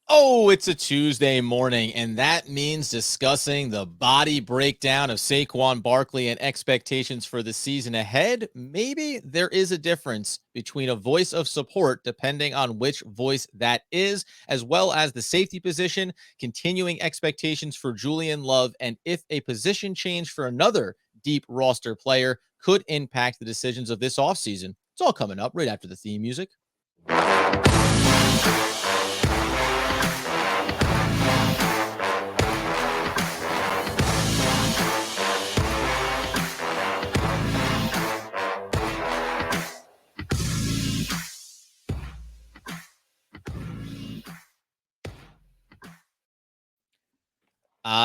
Oh, it's a Tuesday morning, and that means discussing the body breakdown of Saquon Barkley and expectations for the season ahead. Maybe there is a difference between a voice of support, depending on which voice that is, as well as the safety position, continuing expectations for Julian Love, and if a position change for another deep roster player could impact the decisions of this offseason. It's all coming up right after the theme music.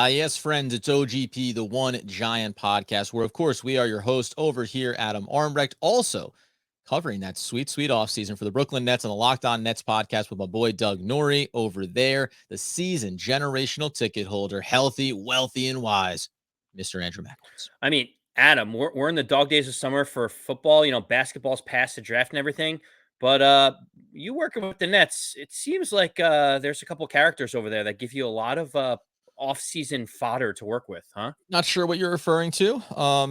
Yes, friends, it's OGP, the One Giant Podcast, where, of course, we are your host over here, Adam Armbrecht, also covering that sweet, sweet offseason for the Brooklyn Nets and the Locked On Nets podcast with my boy Doug Norrie over there, the season generational ticket holder, healthy, wealthy, and wise, Mr. Andrew Mackowitz. I mean, Adam, we're in the dog days of summer for football. Basketball's past the draft and everything. But you working with the Nets, it seems like there's a couple characters over there that give you a lot of off-season fodder to work with, huh? Not sure what you're referring to.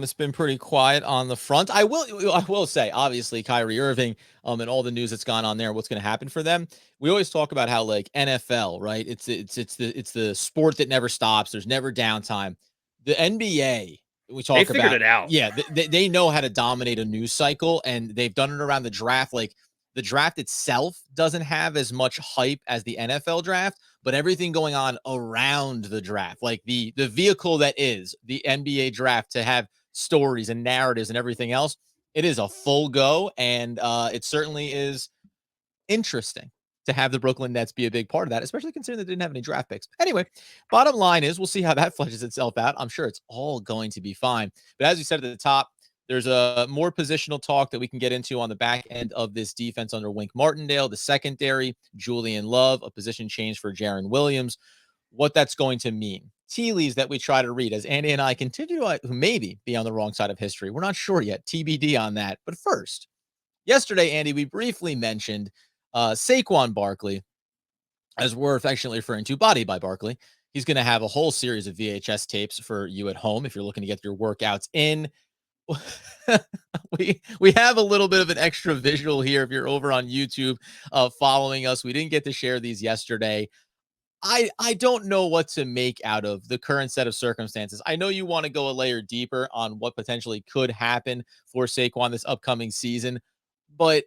It's been pretty quiet on the front. I will say, obviously, Kyrie Irving, and all the news that's gone on there, what's going to happen for them. We always talk about how, like, NFL, right? It's the sport that never stops. There's never downtime. The NBA, we talk They figured about, it out. yeah, they know how to dominate a news cycle, and they've done it around the draft. Like, the draft itself doesn't have as much hype as the NFL draft, but everything going on around the draft, like the vehicle that is the NBA draft, to have stories and narratives and everything else, it is a full go, and it certainly is interesting to have the Brooklyn Nets be a big part of that, especially considering they didn't have any draft picks. Anyway, bottom line is we'll see how that fleshes itself out. I'm sure it's all going to be fine. But as you said at the top, there's a more positional talk that we can get into on the back end of this defense under Wink Martindale, the secondary, Julian Love, a position change for Jaren Williams, what that's going to mean. Tea leaves that we try to read as Andy and I continue to maybe be on the wrong side of history. We're not sure yet. TBD on that. But first, yesterday, Andy, we briefly mentioned Saquon Barkley, as we're affectionately referring to, Body by Barkley. He's going to have a whole series of VHS tapes for you at home if you're looking to get your workouts in. we have a little bit of an extra visual here if you're over on YouTube following us. We didn't get to share these yesterday. I don't know what to make out of the current set of circumstances. I know you want to go a layer deeper on what potentially could happen for Saquon this upcoming season, but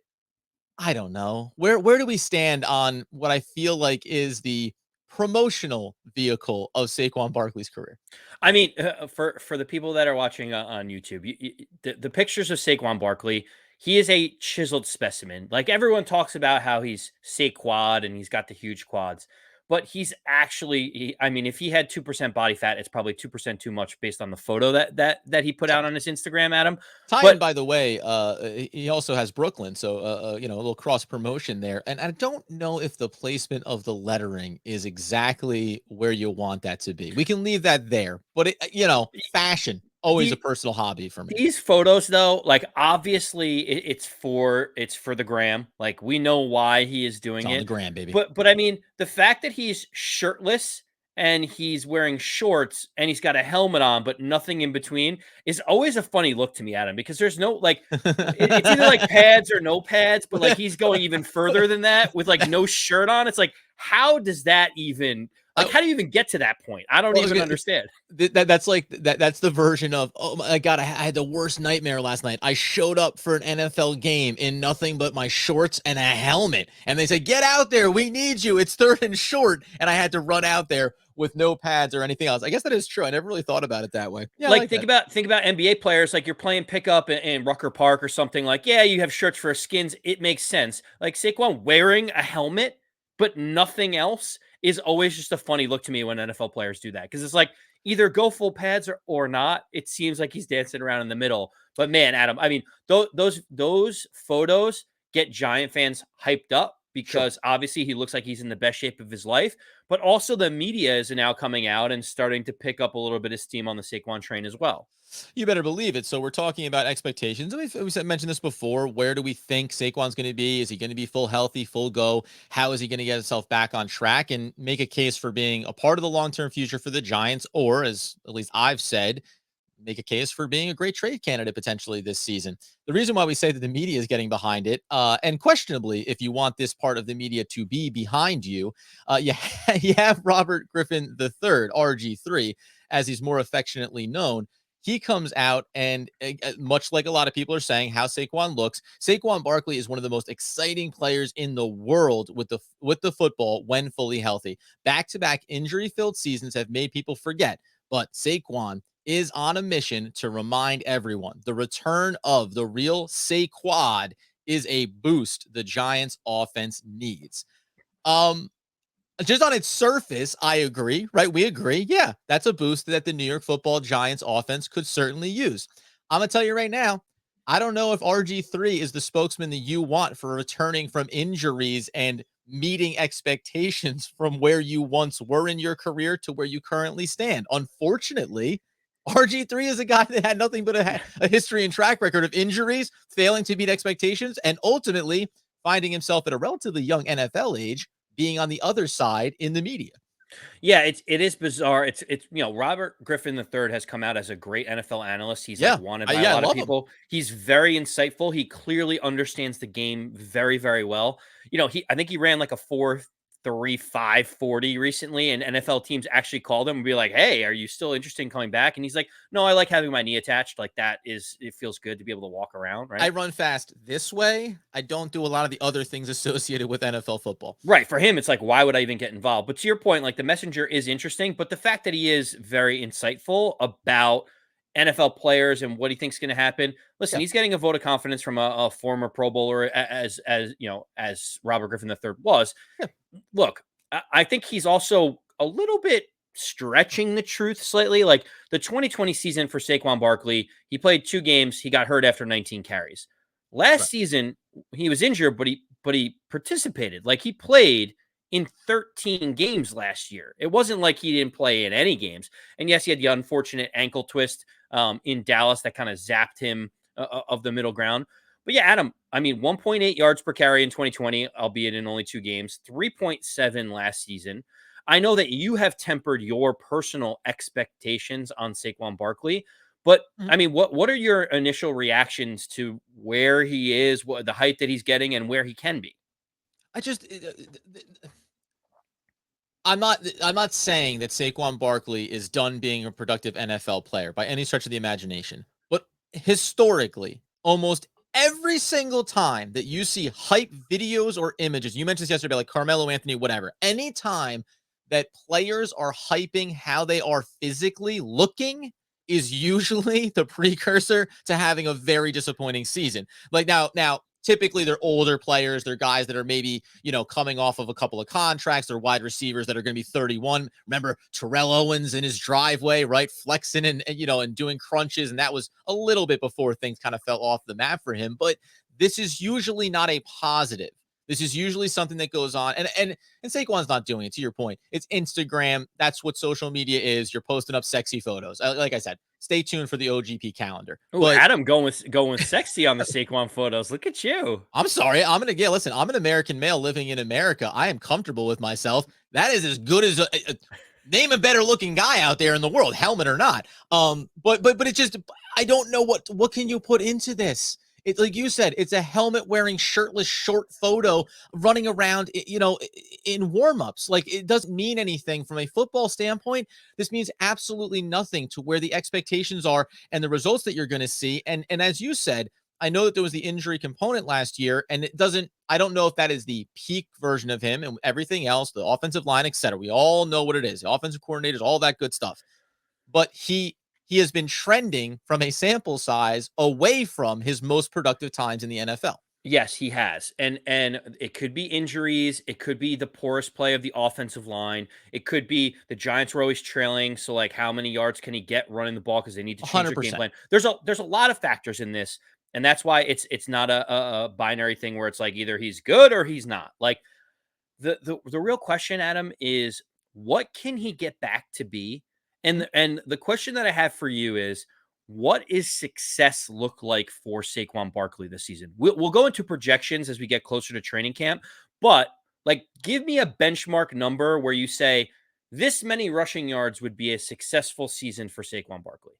I don't know. Where do we stand on what I feel like is the promotional vehicle of Saquon Barkley's career? I mean, for the people that are watching on YouTube, the pictures of Saquon Barkley, he is a chiseled specimen. Like, everyone talks about how he's Saquad and he's got the huge quads, but he's actually, I mean, if he had 2% body fat, it's probably 2% too much based on the photo that he put out on his Instagram, Adam. Tie-in, But by the way, he also has Brooklyn, so a little cross promotion there. And I don't know if the placement of the lettering is exactly where you want that to be. We can leave that there, but fashion always a personal hobby for me. These photos, though, like, obviously it's for the gram. Like, we know why he is doing It's on it. the gram, baby. But I mean, the fact that he's shirtless and he's wearing shorts and he's got a helmet on, but nothing in between, is always a funny look to me, Adam, because there's no, like, it's either like pads or no pads, but like he's going even further than that with like no shirt on. It's like, how does that even, like, how do you even get to that point? I don't even understand. That's the version of, oh my God, I had the worst nightmare last night. I showed up for an NFL game in nothing but my shorts and a helmet. And they said, get out there. We need you. It's third and short. And I had to run out there with no pads or anything else. I guess that is true. I never really thought about it that way. Yeah, like think about NBA players. Like, you're playing pickup in Rucker Park or something. Like, yeah, you have shirts for skins. It makes sense. Like, Saquon wearing a helmet, but nothing else, is always just a funny look to me when NFL players do that. Because it's like, either go full pads or not. It seems like he's dancing around in the middle. But man, Adam, I mean, those photos get Giant fans hyped up Sure. because obviously he looks like he's in the best shape of his life, but also the media is now coming out and starting to pick up a little bit of steam on the Saquon train as well. You better believe it. So we're talking about expectations. Mentioned this before. Where do we think Saquon's going to be? Is he going to be full healthy, full go? How is he going to get himself back on track and make a case for being a part of the long-term future for the Giants? Or, as at least I've said, make a case for being a great trade candidate potentially this season. The reason why we say that the media is getting behind it, and questionably, if you want this part of the media to be behind you, you have Robert Griffin III, RG3, as he's more affectionately known. He comes out and, much like a lot of people are saying, how Saquon looks, Saquon Barkley is one of the most exciting players in the world with the football when fully healthy. Back-to-back injury-filled seasons have made people forget, but Saquon is on a mission to remind everyone the return of the real Saquad is a boost the Giants offense needs. Just on its surface, I agree, right? We agree. Yeah, that's a boost that the New York Football Giants offense could certainly use. I'm going to tell you right now, I don't know if RG3 is the spokesman that you want for returning from injuries and meeting expectations from where you once were in your career to where you currently stand. Unfortunately, RG3 is a guy that had nothing but a history and track record of injuries, failing to meet expectations, and ultimately finding himself at a relatively young NFL age being on the other side in the media. Yeah, it is bizarre. It's Robert Griffin III has come out as a great NFL analyst. He's like Yeah. wanted by a Yeah, I lot of love him. people. He's very insightful. He clearly understands the game very, very well. I think he ran like a 4.35 40 recently, and NFL teams actually called him and be like, "Hey, are you still interested in coming back?" And he's like, "No, I like having my knee attached. Like it feels good to be able to walk around, I right?" run fast this way. I don't do a lot of the other things associated with NFL football. Right. For him, it's like, why would I even get involved? But to your point, like the messenger is interesting, but the fact that he is very insightful about NFL players and what he thinks is going to happen. Listen, Yeah. he's getting a vote of confidence from a former Pro Bowler, as Robert Griffin III was. Yeah. Look, I think he's also a little bit stretching the truth slightly. Like the 2020 season for Saquon Barkley, he played 2 games. He got hurt after 19 carries. Right. Last season, he was injured, but he participated. Like he played in 13 games last year. It wasn't like he didn't play in any games. And yes, he had the unfortunate ankle twist in Dallas that kind of zapped him of the middle ground. But yeah, Adam, I mean, 1.8 yards per carry in 2020, albeit in only 2 games, 3.7 last season. I know that you have tempered your personal expectations on Saquon Barkley, but Mhm. I mean, what are your initial reactions to where he is, what the height that he's getting, and where he can be? I just I'm not saying that Saquon Barkley is done being a productive NFL player by any stretch of the imagination. But historically, almost every single time that you see hype videos or images, you mentioned this yesterday, like Carmelo Anthony, whatever, anytime that players are hyping how they are physically looking is usually the precursor to having a very disappointing season. Like now, typically they're older players. They're guys that are maybe, coming off of a couple of contracts. They're wide receivers that are going to be 31. Remember Terrell Owens in his driveway, right? Flexing and doing crunches. And that was a little bit before things kind of fell off the map for him. But this is usually not a positive. This is usually something that goes on. And Saquon's not doing it, to your point. It's Instagram. That's what social media is. You're posting up sexy photos. Like I said, stay tuned for the OGP calendar. Oh, But Adam going sexy on the Saquon photos. Look at you. I'm sorry. Listen, I'm an American male living in America. I am comfortable with myself. That is as good as name a better looking guy out there in the world, helmet or not. But it's just, I don't know what can you put into this? It's like you said, it's a helmet wearing shirtless short photo running around, in warmups. Like it doesn't mean anything from a football standpoint. This means absolutely nothing to where the expectations are and the results that you're going to see. And as you said, I know that there was the injury component last year, and I don't know if that is the peak version of him and everything else, the offensive line, et cetera. We all know what it is, the offensive coordinators, all that good stuff. But he has been trending from a sample size away from his most productive times in the NFL. Yes, he has. And it could be injuries, it could be the poorest play of the offensive line. It could be the Giants were always trailing, so like how many yards can he get running the ball because they need to change their game 100%. plan. There's a lot of factors in this, and that's why it's not a binary thing where it's like either he's good or he's not. Like The real question, Adam, is what can he get back to be? And the question that I have for you is, what is success look like for Saquon Barkley this season? We'll go into projections as we get closer to training camp, but like, give me a benchmark number where you say this many rushing yards would be a successful season for Saquon Barkley.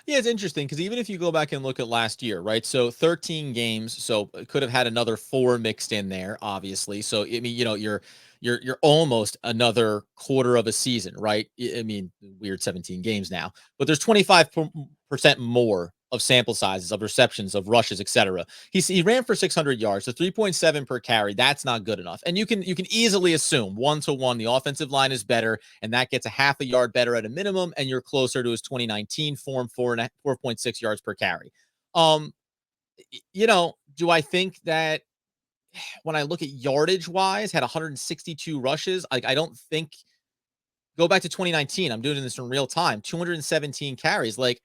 Yeah, it's interesting because even if you go back and look at last year, right? So 13 games, so it could have had another 4 mixed in there, obviously. So I mean, you're almost another quarter of a season, right? I mean, weird 17 games now, but there's 25% more of sample sizes, of receptions, of rushes, etc. He ran for 600 yards, so 3.7 per carry. That's not good enough. And you can easily assume 1-to-1 the offensive line is better, and that gets a half a yard better at a minimum, and you're closer to his 2019 form, 4.6 yards per carry. Do I think that when I look at yardage wise, had 162 rushes? Like, I don't think, go back to 2019. I'm doing this in real time. 217 carries, like,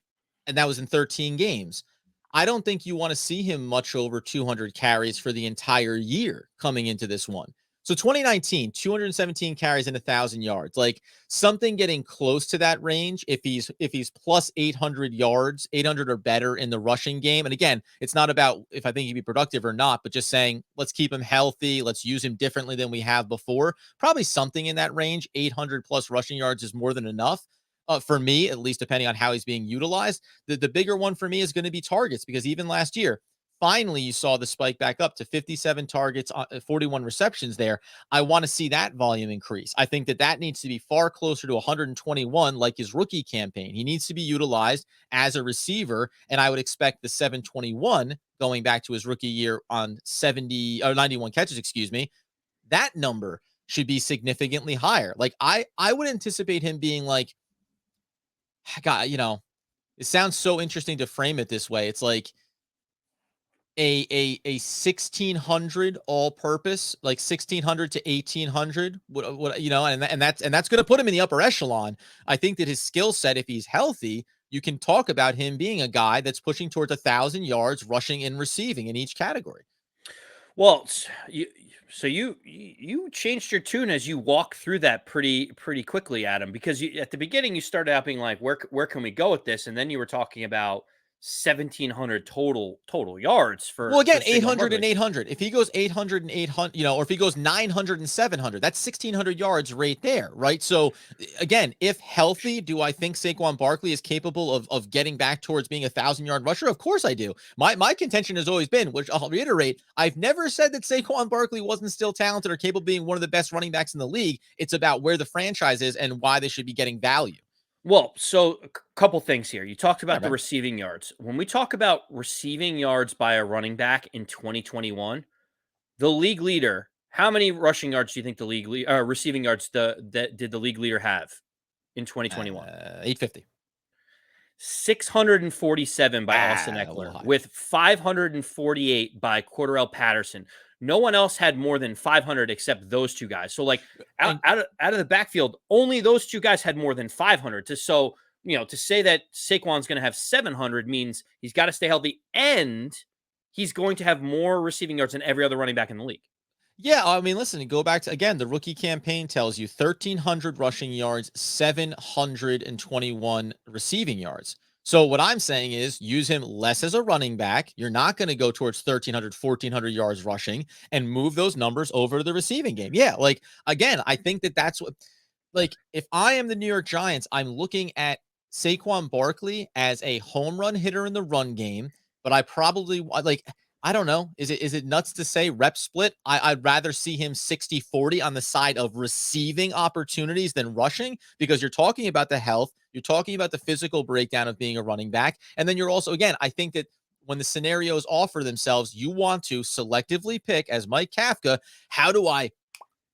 and that was in 13 games. I don't think you want to see him much over 200 carries for the entire year coming into this one. So 2019, 217 carries and 1,000 yards, like something getting close to that range. If he's plus 800 yards, 800 or better in the rushing game. And again, it's not about if I think he'd be productive or not, but just saying, let's keep him healthy. Let's use him differently than we have before. Probably something in that range. 800 plus rushing yards is more than enough. For me, at least, depending on how he's being utilized. The bigger one for me is going to be targets, because even last year, finally, you saw the spike back up to 57 targets, 41 receptions there. I want to see that volume increase. I think that needs to be far closer to 121 like his rookie campaign. He needs to be utilized as a receiver, and I would expect the 721 going back to his rookie year on 70 or 91 catches, excuse me. That number should be significantly higher. Like, I would anticipate him being like, God, it sounds so interesting to frame it this way. It's like a 1600 all purpose, like 1600 to 1800, and that's going to put him in the upper echelon. I think that his skill set, if he's healthy, you can talk about him being a guy that's pushing towards 1,000 yards rushing and receiving in each category. Well, you changed your tune as you walk through that pretty quickly, Adam, because at the beginning you started out being like, where can we go with this, and then you were talking about 1,700 total yards for, well, again, 800 and 800. If he goes 800 and 800, or if he goes 900 and 700, that's 1,600 yards right there, right? So, again, if healthy, do I think Saquon Barkley is capable of getting back towards being 1,000-yard rusher? Of course I do. My contention has always been, which I'll reiterate, I've never said that Saquon Barkley wasn't still talented or capable of being one of the best running backs in the league. It's about where the franchise is and why they should be getting value. Well, so a couple things here. You talked about Yeah, the receiving yards. When we talk about receiving yards by a running back in 2021, the league leader, how many rushing yards do you think the receiving yards did the league leader have in 2021? 850. 647 by Austin Eckler, with 548 by Cordarrelle Patterson. No one else had more than 500 except those two guys. So, like, out of the backfield, only those two guys had more than 500. To say that Saquon's going to have 700 means he's got to stay healthy, and he's going to have more receiving yards than every other running back in the league. Yeah, I mean, listen, go back to, again, the rookie campaign tells you 1,300 rushing yards, 721 receiving yards. So what I'm saying is use him less as a running back. You're not going to go towards 1,300, 1,400 yards rushing and move those numbers over to the receiving game. Yeah, like, again, I think that's what, like, if I am the New York Giants, I'm looking at Saquon Barkley as a home run hitter in the run game, but I probably, like, I don't know. Is it nuts to say rep split? I'd rather see him 60-40 on the side of receiving opportunities than rushing, because you're talking about the health. You're talking about the physical breakdown of being a running back. And then you're also, again, I think that when the scenarios offer themselves, you want to selectively pick, as Mike Kafka, how do I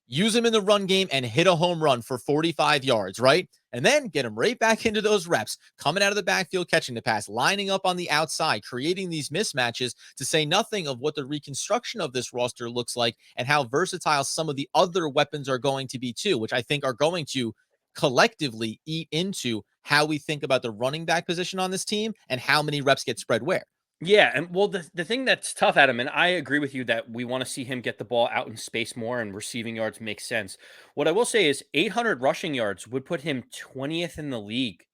use him in the run game and hit a home run for 45 yards, right? And then get him right back into those reps, coming out of the backfield, catching the pass, lining up on the outside, creating these mismatches, to say nothing of what the reconstruction of this roster looks like and how versatile some of the other weapons are going to be too, which I think are going to collectively eat into how we think about the running back position on this team and how many reps get spread where. Yeah, and well, the thing that's tough, Adam, and I agree with you that we want to see him get the ball out in space more, and receiving yards make sense. What I will say is 800 rushing yards would put him 20th in the league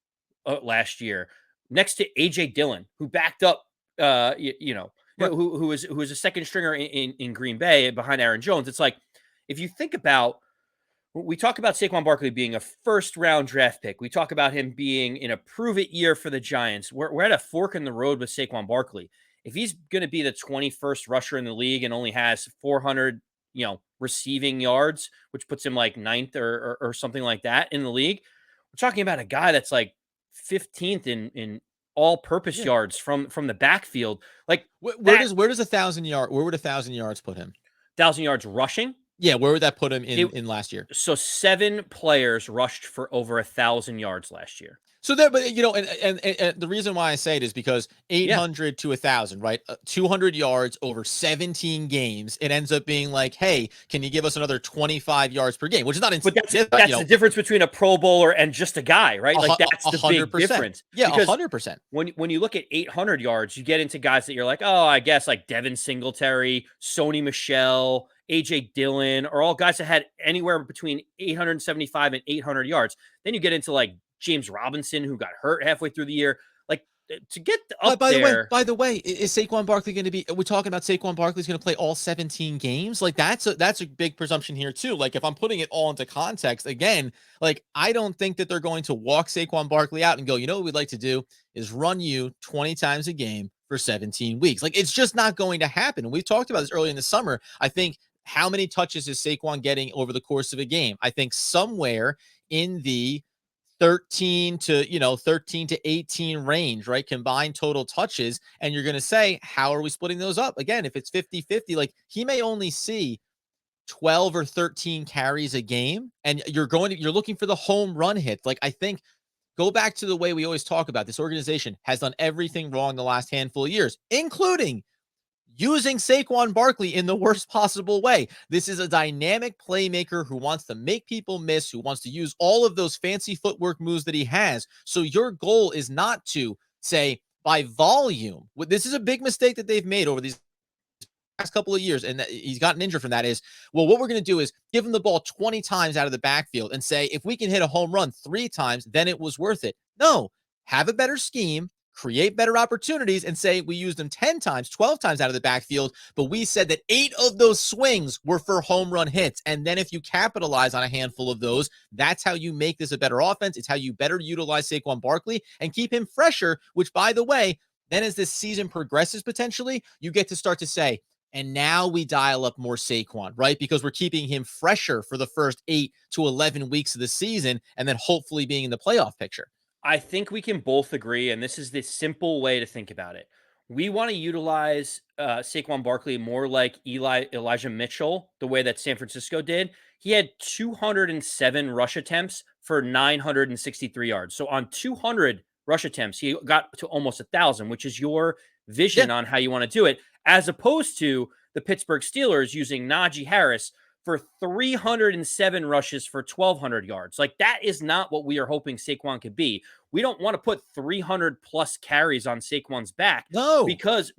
last year, next to AJ Dillon, who backed up, Right. who was a second stringer in Green Bay behind Aaron Jones. It's like if you think about we talk about Saquon Barkley being a first round draft pick. We talk about him being in a prove it year for the Giants. We're at a fork in the road with Saquon Barkley. If he's going to be the 21st rusher in the league and only has 400, receiving yards, which puts him like ninth or something like that in the league, we're talking about a guy that's like 15th in all purpose Yeah. yards from the backfield. Like Where that does where would 1,000 yards put him? 1,000 yards rushing. Yeah, where would that put him It in last year? So 7 players rushed for over 1,000 yards last year. So there, but and the reason why I say it is because Yeah. 800 to 1,000, right? 200 yards over 17 games. It ends up being like, hey, can you give us another 25 yards per game? Which is not, But that's the difference between a Pro Bowler and just a guy, right? Like that's the big 100%. difference. Yeah, Because 100%. when you look at 800 yards, you get into guys that you're like, oh, I guess like Devin Singletary, Sony Michel, AJ Dillon, are all guys that had anywhere between 875 and 800 yards. Then you get into like James Robinson, who got hurt halfway through the year. Like to get But up there, by the way, is Saquon Barkley going to be? We're talking about Saquon Barkley's going to play all 17 games. Like that's a big presumption here too. Like if I'm putting it all into context again, like I don't think that they're going to walk Saquon Barkley out and go, you know what we'd like to do is run you 20 times a game for 17 weeks. Like it's just not going to happen. And we've talked about this early in the summer. I think how many touches is Saquon getting over the course of a game? I think somewhere in the 13 to 18 range, right? Combined total touches. And you're going to say, how are we splitting those up? Again, if it's 50-50, like he may only see 12 or 13 carries a game and you're looking for the home run hits. Like I think go back to the way we always talk about this organization has done everything wrong the last handful of years, including using Saquon Barkley in the worst possible way. This is a dynamic playmaker who wants to make people miss, who wants to use all of those fancy footwork moves that he has. So your goal is not to say by volume. This is a big mistake that they've made over these past couple of years, and he's gotten injured from that is, well, what we're going to do is give him the ball 20 times out of the backfield and say, if we can hit a home run 3 times, then it was worth it. No, have a better scheme, create better opportunities, and say we used them 10 times, 12 times out of the backfield, but we said that 8 of those swings were for home run hits. And then if you capitalize on a handful of those, that's how you make this a better offense. It's how you better utilize Saquon Barkley and keep him fresher, which, by the way, then as this season progresses, potentially, you get to start to say, and now we dial up more Saquon, right? Because we're keeping him fresher for the first 8 to 11 weeks of the season and then hopefully being in the playoff picture. I think we can both agree, and this is the simple way to think about it. We want to utilize Saquon Barkley more like Elijah Mitchell, the way that San Francisco did. He had 207 rush attempts for 963 yards. So on 200 rush attempts, he got to almost 1,000, which is your Yeah. vision on how you want to do it, as opposed to the Pittsburgh Steelers using Najee Harris for 307 rushes for 1,200 yards. Like that is not what we are hoping Saquon could be. We don't want to put 300 plus carries on Saquon's back No. because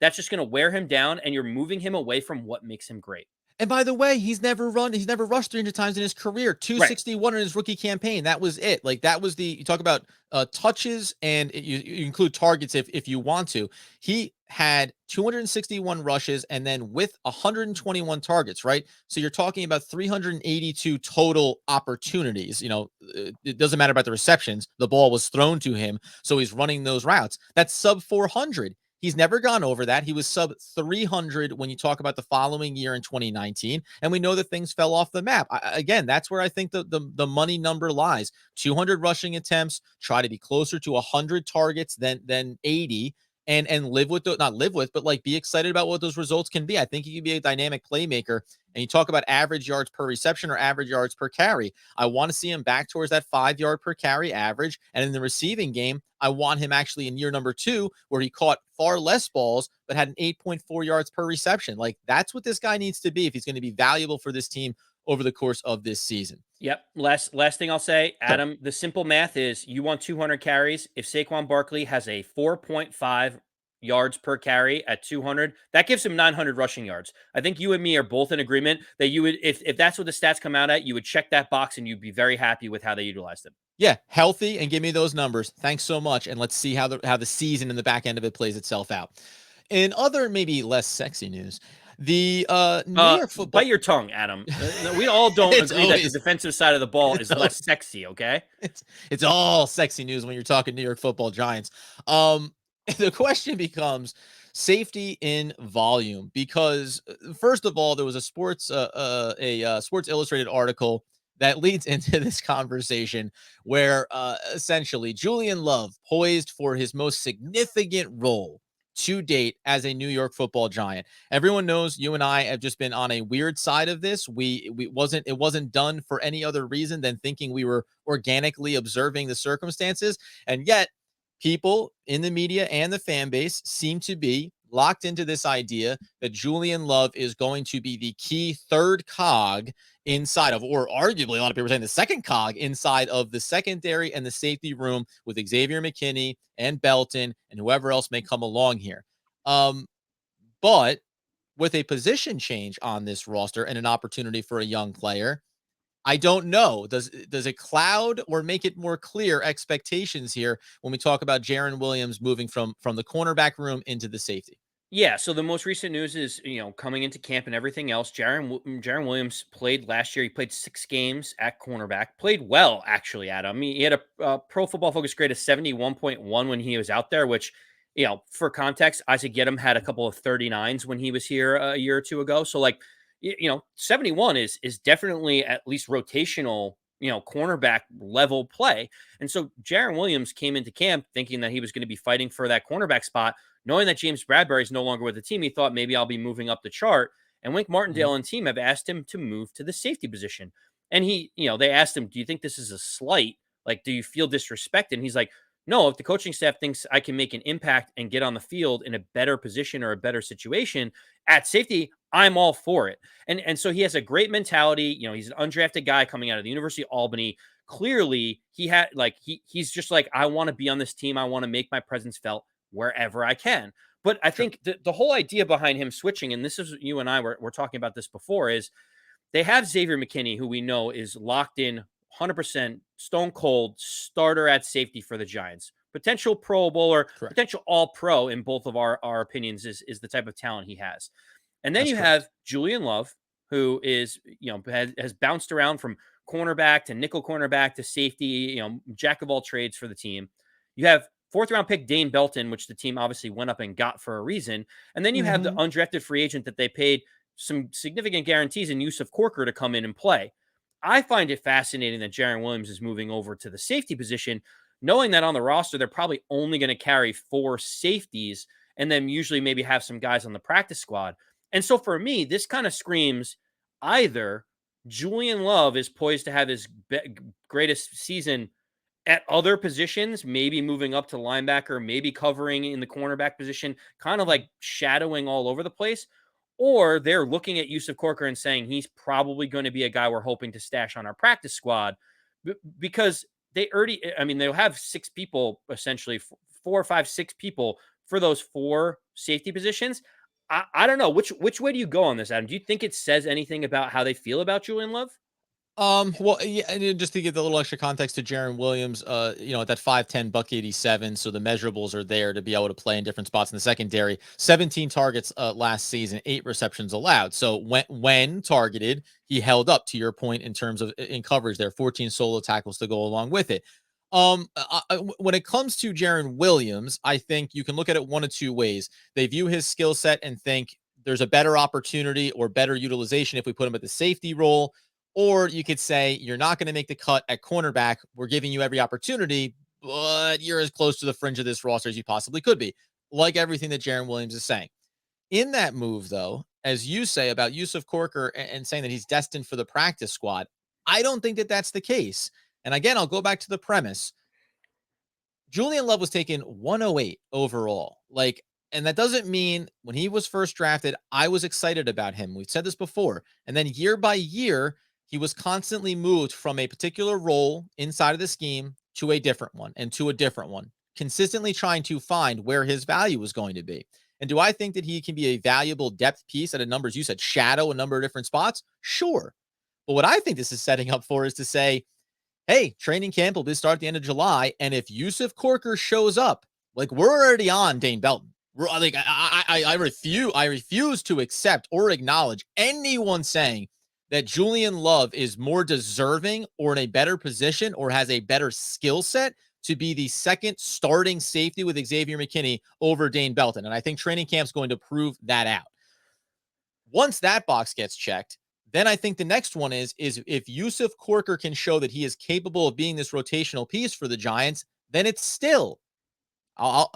that's just going to wear him down and you're moving him away from what makes him great. And by the way, he's never rushed 300 times in his career. Right. 261 in his rookie campaign. That was it. Like that was you talk about touches and you include targets if you want to. He had 261 rushes and then with 121 targets, right? So you're talking about 382 total opportunities. It doesn't matter about the receptions. The ball was thrown to him, so he's running those routes. That's sub 400. He's never gone over that. He was sub 300 when you talk about the following year in 2019. And we know that things fell off the map. Again, that's where I think the money number lies. 200 rushing attempts, try to be closer to 100 targets than 80 and live with not live with, but like be excited about what those results can be. I think he can be a dynamic playmaker. And you talk about average yards per reception or average yards per carry. I want to see him back towards that 5-yard per carry average. And in the receiving game, I want him actually in year number 2, where he caught far less balls, but had an 8.4 yards per reception. Like that's what this guy needs to be if he's going to be valuable for this team over the course of this season. Yep. Last thing I'll say, Sure. Adam, the simple math is you want 200 carries. If Saquon Barkley has a 4.5 yards per carry at 200. That gives him 900 rushing yards. I think you and me are both in agreement that you would, if that's what the stats come out at, you would check that box and you'd be very happy with how they utilized him. Yeah, healthy, and give me those numbers. Thanks so much, and let's see how the season and the back end of it plays itself out. In other maybe less sexy news, the New York Bite Football your tongue, Adam. We all don't it's agree that the always defensive side of the ball it's is always, less sexy. Okay. it's all sexy news when you're talking New York Football Giants. The question becomes safety in volume because first of all, there was a Sports Illustrated article that leads into this conversation where essentially Julian Love poised for his most significant role to date as a New York Football Giant. Everyone knows you and I have just been on a weird side of this. It wasn't done for any other reason than thinking we were organically observing the circumstances, and yet people in the media and the fan base seem to be locked into this idea that Julian Love is going to be the key third cog inside of, or arguably a lot of people are saying the second cog inside of the secondary and the safety room with Xavier McKinney and Belton and whoever else may come along here. But with a position change on this roster and an opportunity for a young player, I don't know. Does it cloud or make it more clear expectations here when we talk about Jaren Williams moving from the cornerback room into the safety? Yeah, so the most recent news is, coming into camp and everything else, Jaren Williams played last year. He played 6 games at cornerback. Played well, actually, Adam. He had a Pro Football Focus grade of 71.1 when he was out there, which, for context, Isaac Gedem had a couple of 39s when he was here a year or two ago. So, 71 is definitely at least rotational, cornerback level play. And so Jaren Williams came into camp thinking that he was going to be fighting for that cornerback spot. Knowing that James Bradbury is no longer with the team, he thought maybe I'll be moving up the chart. And Wink Martindale and team have asked him to move to the safety position. And they asked him, do you think this is a slight? Like, do you feel disrespected? And he's like, no, if the coaching staff thinks I can make an impact and get on the field in a better position or a better situation at safety, I'm all for it. And so he has a great mentality. He's an undrafted guy coming out of the University of Albany. Clearly, he's just like, I want to be on this team. I want to make my presence felt wherever I can. But I think the whole idea behind him switching, and this is you and I were talking about this before, is they have Xavier McKinney, who we know is locked in 100% stone cold starter at safety for the Giants. Potential Pro Bowler, Correct. potential All Pro in both of our opinions is the type of talent he has. And then That's you correct. have Julian Love, who is, has bounced around from cornerback to nickel cornerback to safety, jack of all trades for the team. You have 4th round pick Dane Belton, which the team obviously went up and got for a reason. And then you have the undrafted free agent that they paid some significant guarantees in Yusuf Corker to come in and play. I find it fascinating that Jaren Williams is moving over to the safety position, knowing that on the roster, they're probably only going to carry 4 safeties and then usually maybe have some guys on the practice squad. And so for me, this kind of screams either Julian Love is poised to have his greatest season at other positions, maybe moving up to linebacker, maybe covering in the cornerback position, kind of like shadowing all over the place. Or they're looking at Yusuf Corker and saying he's probably going to be a guy we're hoping to stash on our practice squad because they'll have 6 people, essentially 4 or 5, 6 people for those 4 safety positions. I don't know. Which way do you go on this, Adam? Do you think it says anything about how they feel about Julian Love? Well, yeah, and just to give the little extra context to Jaren Williams, at that 5'10", buck 87, so the measurables are there to be able to play in different spots in the secondary. 17 targets last season, 8 receptions allowed. So when targeted, he held up to your point in terms of in coverage there, 14 solo tackles to go along with it. When it comes to Jaren Williams, I think you can look at it one of 2 ways. They view his skill set and think there's a better opportunity or better utilization if we put him at the safety role. Or you could say, you're not going to make the cut at cornerback. We're giving you every opportunity, but you're as close to the fringe of this roster as you possibly could be, like everything that Jaren Williams is saying. In that move, though, as you say about Yusuf Corker and saying that he's destined for the practice squad, I don't think that that's the case. And again, I'll go back to the premise. Julian Love was taken 108 overall. And that doesn't mean when he was first drafted, I was excited about him. We've said this before. And then year by year, he was constantly moved from a particular role inside of the scheme to a different one and to a different one consistently trying to find where his value was going to be. And do I think that he can be a valuable depth piece at a number, as you said, shadow a number of different spots? Sure. But what I think this is setting up for is to say, hey, training camp will be start at the end of July. And if Yusuf Corker shows up, like we're already on Dane Belton. We're like, I refuse to accept or acknowledge anyone saying that Julian Love is more deserving or in a better position or has a better skill set to be the second starting safety with Xavier McKinney over Dane Belton. And I think training camp's going to prove that out. Once that box gets checked, then I think the next one is if Yusuf Corker can show that he is capable of being this rotational piece for the Giants, then it's still, I'll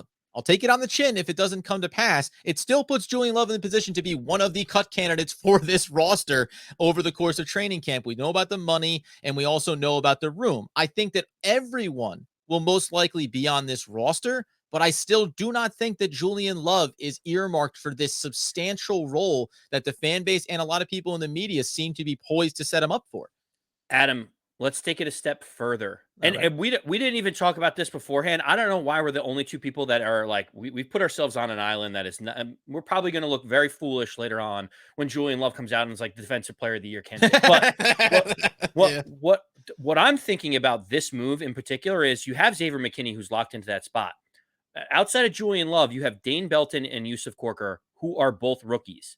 take it on the chin if it doesn't come to pass. It still puts Julian Love in the position to be one of the cut candidates for this roster over the course of training camp. We know about the money, and we also know about the room. I think that everyone will most likely be on this roster, but I still do not think that Julian Love is earmarked for this substantial role that the fan base and a lot of people in the media seem to be poised to set him up for. Adam, let's take it a step further. And we didn't even talk about this beforehand. I don't know why we're the only two people that are like, we've put ourselves on an island that is not, we're probably going to look very foolish later on when Julian Love comes out and is like the defensive player of the year candidate. But what I'm thinking about this move in particular is you have Xavier McKinney who's locked into that spot. Outside of Julian Love, you have Dane Belton and Yusuf Corker, who are both rookies.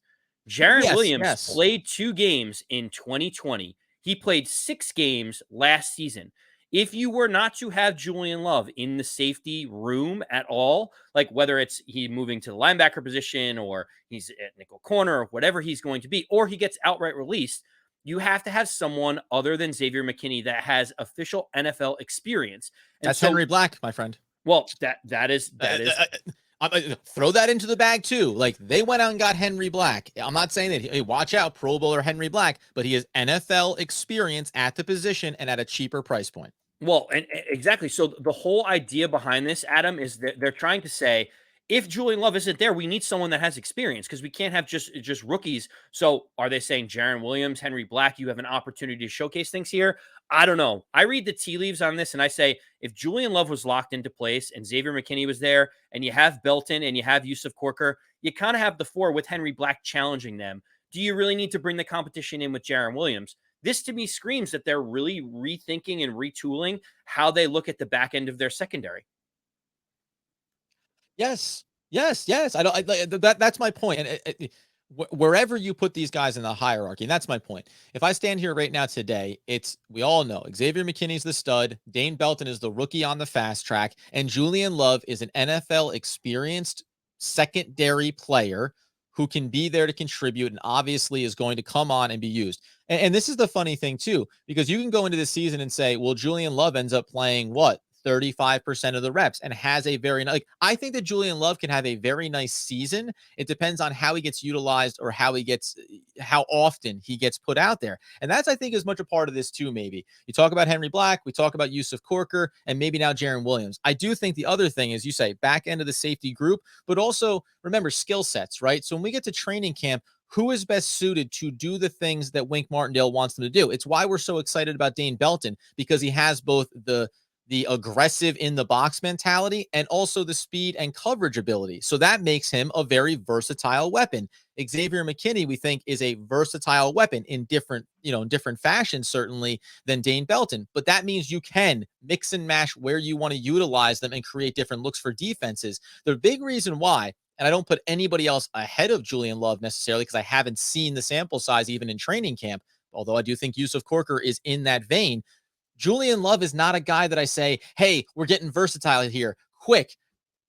Jaren Williams played 2 games in 2020. He played 6 games last season. If you were not to have Julian Love in the safety room at all, like whether it's he moving to the linebacker position or he's at nickel corner or whatever he's going to be, or he gets outright released, you have to have someone other than Xavier McKinney that has official NFL experience. And that's Henry Black, my friend. Well, that is throw that into the bag too. Like they went out and got Henry Black. I'm not saying that, hey, watch out, Pro Bowler Henry Black, but he has NFL experience at the position and at a cheaper price point. Well, and exactly. So the whole idea behind this, Adam, is that they're trying to say, if Julian Love isn't there, we need someone that has experience because we can't have just rookies. So are they saying Jaren Williams, Henry Black, you have an opportunity to showcase things here? I don't know. I read the tea leaves on this and I say, if Julian Love was locked into place and Xavier McKinney was there and you have Belton and you have Yusuf Corker, you kind of have the 4 with Henry Black challenging them. Do you really need to bring the competition in with Jaren Williams? This to me screams that they're really rethinking and retooling how they look at the back end of their secondary. Yes. That's my point. And wherever you put these guys in the hierarchy, and that's my point. If I stand here right now today, we all know Xavier McKinney's the stud, Dane Belton is the rookie on the fast track, and Julian Love is an NFL experienced secondary player who can be there to contribute and obviously is going to come on and be used. And this is the funny thing too, because you can go into this season and say, well, Julian Love ends up playing what? 35% of the reps and has a very like I think that Julian Love can have a very nice season. It depends on how he gets utilized or how often he gets put out there. And that's, I think, as much a part of this too. Maybe you talk about Henry Black, we talk about Yusuf Corker, and maybe now Jaren Williams. I do think the other thing is, you say back end of the safety group, but also remember skill sets, right? So when we get to training camp, who is best suited to do the things that Wink Martindale wants them to do? It's why we're so excited about Dane Belton, because he has both the aggressive in the box mentality and also the speed and coverage ability. So that makes him a very versatile weapon. Xavier McKinney, we think, is a versatile weapon in different fashions, certainly, than Dane Belton. But that means you can mix and match where you want to utilize them and create different looks for defenses. The big reason why, and I don't put anybody else ahead of Julian Love necessarily because I haven't seen the sample size even in training camp, although I do think Yusuf Corker is in that vein. Julian Love is not a guy that I say, hey, we're getting versatile here. Quick.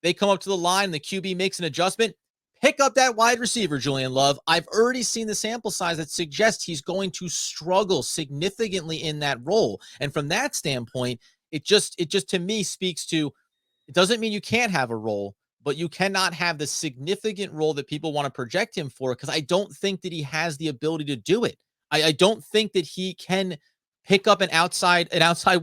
They come up to the line, the QB makes an adjustment. Pick up that wide receiver, Julian Love. I've already seen the sample size that suggests he's going to struggle significantly in that role. And from that standpoint, it just to me speaks to, it doesn't mean you can't have a role, but you cannot have the significant role that people want to project him for, because I don't think that he has the ability to do it. I don't think that he can pick up an outside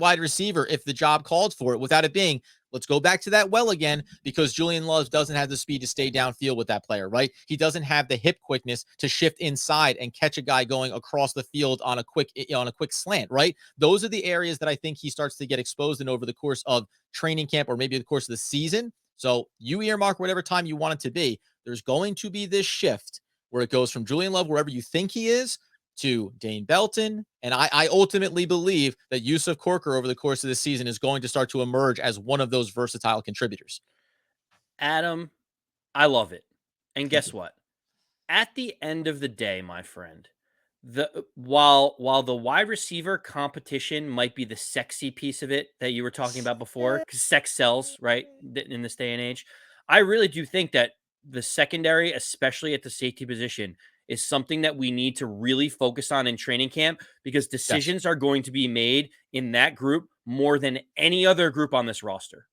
wide receiver if the job called for it without it being, Let's go back to that well again, because Julian Love doesn't have the speed to stay downfield with that player, right? He doesn't have the hip quickness to shift inside and catch a guy going across the field on a quick slant, right? Those are the areas that I think he starts to get exposed in over the course of training camp, or maybe the course of the season. So you earmark whatever time you want it to be. There's going to be this shift where it goes from Julian Love, wherever you think he is, to Dane Belton. And I ultimately believe that Yusuf Corker over the course of the season is going to start to emerge as one of those versatile contributors. Adam, I love it. And Thank guess you. what? At the end of the day, my friend, while the wide receiver competition might be the sexy piece of it that you were talking about before, because sex sells, right? In this day and age, I really do think that the secondary, especially at the safety position, is something that we need to really focus on in training camp, because Yes. decisions are going to be made in that group more than any other group on this roster.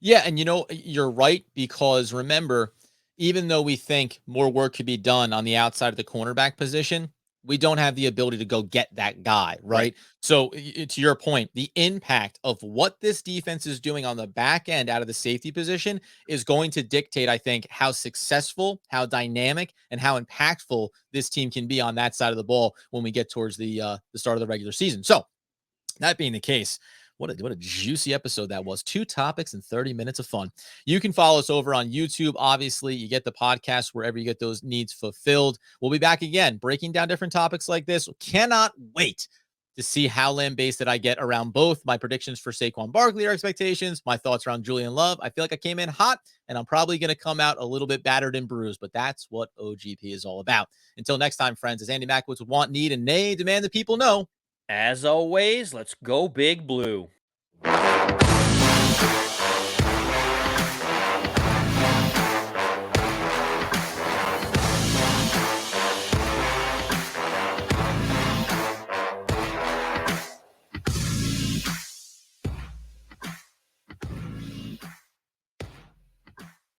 Yeah, and you're right, because remember, even though we think more work could be done on the outside of the cornerback position, we don't have the ability to go get that guy, Right. right? So, to your point, the impact of what this defense is doing on the back end out of the safety position is going to dictate, I think, how successful, how dynamic, and how impactful this team can be on that side of the ball when we get towards the start of the regular season. So, that being the case, what a juicy episode that was. 2 topics and 30 minutes of fun. You can follow us over on YouTube. Obviously, you get the podcast wherever you get those needs fulfilled. We'll be back again, breaking down different topics like this. Cannot wait to see how lambasted I get around both my predictions for Saquon Barkley or expectations, my thoughts around Julian Love. I feel like I came in hot, and I'm probably going to come out a little bit battered and bruised, but that's what OGP is all about. Until next time, friends, as Andy Mackowitz would want, need, and nay, demand the people know. As always, let's go Big Blue.